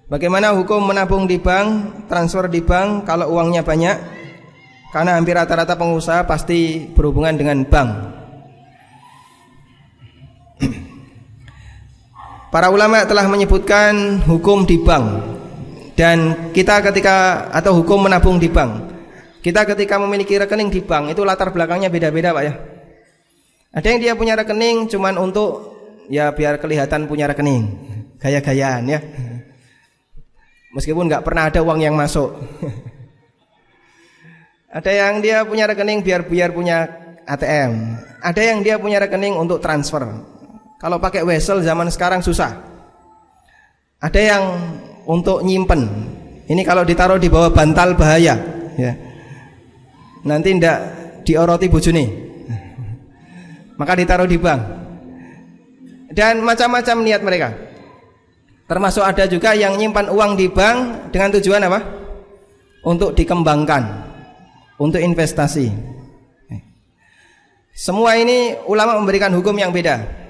Bagaimana hukum menabung di bank, transfer di bank kalau uangnya banyak? Karena hampir rata-rata pengusaha pasti berhubungan dengan bank. Para ulama telah menyebutkan hukum di bank. Dan kita ketika, atau hukum menabung di bank, kita ketika memiliki rekening di bank itu latar belakangnya beda-beda Pak ya. Ada yang dia punya rekening cuman untuk ya biar kelihatan punya rekening, gaya-gayaan ya, meskipun nggak pernah ada uang yang masuk. Ada yang dia punya rekening biar punya ATM. Ada yang dia punya rekening untuk transfer. Kalau pakai wesel zaman sekarang susah. Ada yang untuk nyimpen. Ini kalau ditaruh di bawah bantal bahaya ya. Nanti ndak dioroti bojone. Maka ditaruh di bank. Dan macam-macam niat mereka. Termasuk ada juga yang nyimpan uang di bank dengan tujuan apa? Untuk dikembangkan, untuk investasi. Semua ini ulama memberikan hukum yang beda.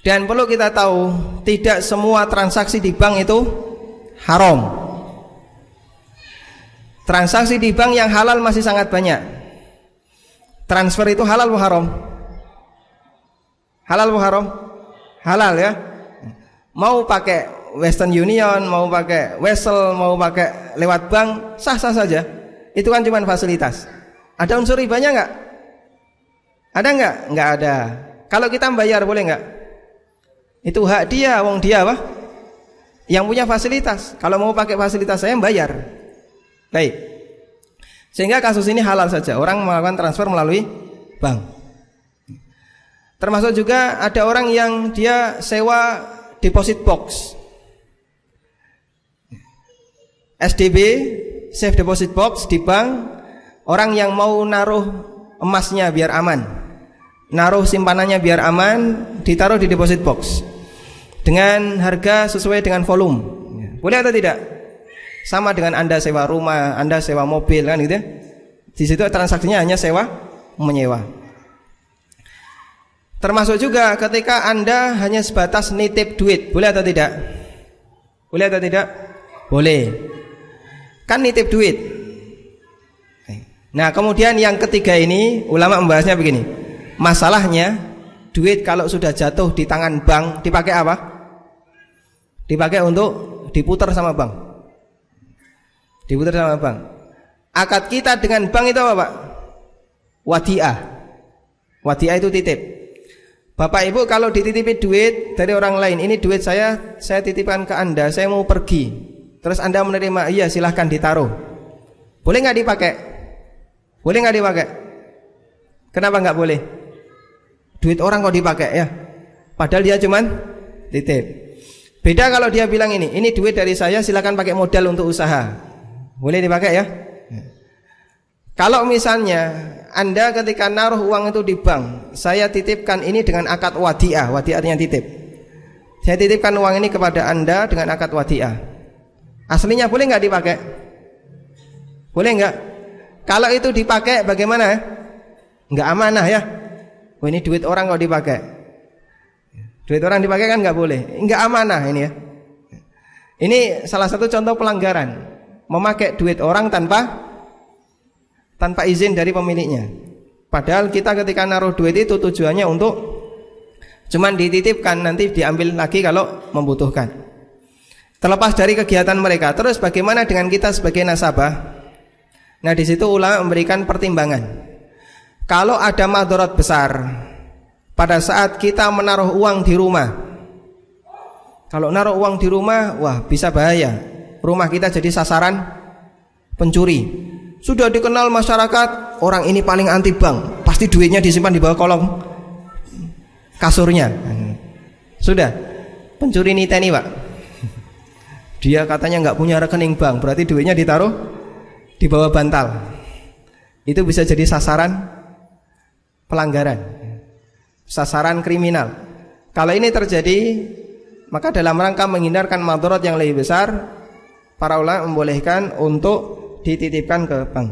Dan perlu kita tahu, tidak semua transaksi di bank itu haram. Transaksi di bank yang halal masih sangat banyak. Transfer itu halal atau haram? Halal atau haram? Halal ya. Mau pakai Western Union, mau pakai Wesel, mau pakai lewat bank, sah-sah saja. Itu kan cuma fasilitas. Ada unsur ribanya enggak? Ada enggak? Enggak ada. Kalau kita bayar boleh enggak? Itu hak dia, wong dia apa? Yang punya fasilitas. Kalau mau pakai fasilitas saya bayar. Baik. Sehingga kasus ini halal saja. Orang melakukan transfer melalui bank. Termasuk juga ada orang yang dia sewa deposit box. SDB, safe deposit box di bank. Orang yang mau naruh emasnya biar aman, naruh simpanannya biar aman, ditaruh di deposit box dengan harga sesuai dengan volume. Boleh atau tidak? Sama dengan Anda sewa rumah, Anda sewa mobil kan gitu ya. Di situ transaksinya hanya sewa menyewa. Termasuk juga ketika Anda hanya sebatas nitip duit, boleh atau tidak? Boleh atau tidak? Boleh. Kan nitip duit. Nah, kemudian yang ketiga ini ulama membahasnya begini. Masalahnya duit kalau sudah jatuh di tangan bank dipakai apa? Dipakai untuk diputar sama bank. Diputar sama bank. Akad kita dengan bank itu apa, Pak? Wadiah. Wadiah itu titip. Bapak Ibu kalau dititipi duit dari orang lain, ini duit saya titipkan ke Anda, saya mau pergi. Terus Anda menerima, iya silahkan ditaruh. Boleh nggak dipakai? Boleh nggak dipakai? Kenapa nggak boleh? Duit orang kok dipakai ya? Padahal dia cuman titip. Beda kalau dia bilang ini duit dari saya, silakan pakai modal untuk usaha. Boleh dipakai ya? Kalau misalnya Anda ketika naruh uang itu di bank, saya titipkan ini dengan akad wadiah. Wadiah artinya titip. Saya titipkan uang ini kepada Anda dengan akad wadiah. Aslinya boleh nggak dipakai? Boleh nggak? Kalau itu dipakai bagaimana? Nggak amanah ya. Oh, ini duit orang kok dipakai. Duit orang dipakai kan nggak boleh. Nggak amanah ini ya. Ini salah satu contoh pelanggaran, memakai duit orang tanpa izin dari pemiliknya. Padahal kita ketika naruh duit itu tujuannya untuk cuman dititipkan, nanti diambil lagi kalau membutuhkan. Terlepas dari kegiatan mereka. Terus bagaimana dengan kita sebagai nasabah? Nah, di situ ulama memberikan pertimbangan. Kalau ada madarat besar pada saat kita menaruh uang di rumah. Kalau naruh uang di rumah, wah bisa bahaya. Rumah kita jadi sasaran pencuri. Sudah dikenal masyarakat, orang ini paling anti bank, pasti duitnya disimpan di bawah kolong kasurnya. Sudah, pencuri niteni Pak. Dia katanya nggak punya rekening bank, berarti duitnya ditaruh di bawah bantal. Itu bisa jadi sasaran pelanggaran, sasaran kriminal. Kalau ini terjadi, maka dalam rangka menghindarkan madarat yang lebih besar, para ulama membolehkan untuk dititipkan ke bank.